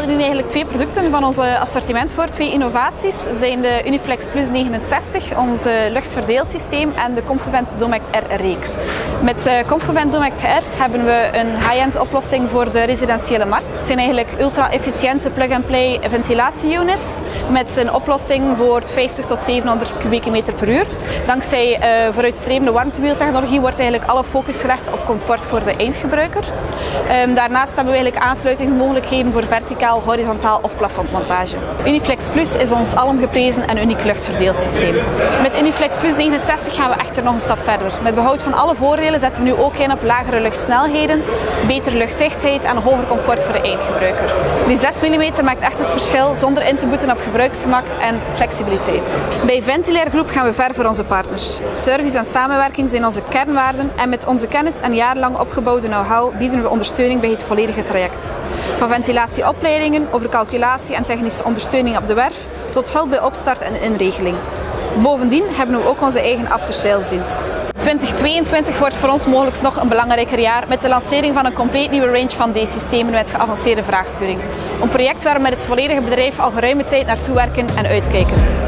stellen nu eigenlijk twee producten van ons assortiment voor, twee innovaties. Dat zijn de Uniflex Plus 69, ons luchtverdeelsysteem, en de Comfovent Domekt R reeks. Met Comfovent Domekt R hebben we een high-end oplossing voor de residentiële markt. Het zijn eigenlijk ultra-efficiënte plug-and-play ventilatieunits met een oplossing voor 50 tot 700 kubieke meter per uur. Dankzij vooruitstrevende warmtewieltechnologie wordt eigenlijk alle focus gelegd op comfort voor de eindgebruiker. Daarnaast hebben we eigenlijk aansluitingsmogelijkheden voor verticaal, horizontaal of plafondmontage. Uniflex Plus is ons alomgeprezen en uniek luchtverdeelsysteem. Met Uniflex Plus 69 gaan we echter nog een stap verder. Met behoud van alle voordelen zetten we nu ook in op lagere luchtsnelheden, betere luchtdichtheid en hoger comfort voor de eindgebruiker. Die 6 mm maakt echt het verschil zonder in te boeten op gebruiksgemak en flexibiliteit. Bij Ventilair Groep gaan we ver voor onze partners. Service en samenwerking zijn onze kernwaarden en met onze kennis en jarenlang opgebouwde know-how bieden we ondersteuning bij het volledige traject. Van ventilatieopleidingen over calculatie en technische ondersteuning op de werf tot hulp bij opstart en inregeling. Bovendien hebben we ook onze eigen aftersalesdienst. 2022 wordt voor ons mogelijk nog een belangrijker jaar met de lancering van een compleet nieuwe range van D-systemen met geavanceerde vraagsturing. Een project waar we met het volledige bedrijf al geruime tijd naartoe werken en uitkijken.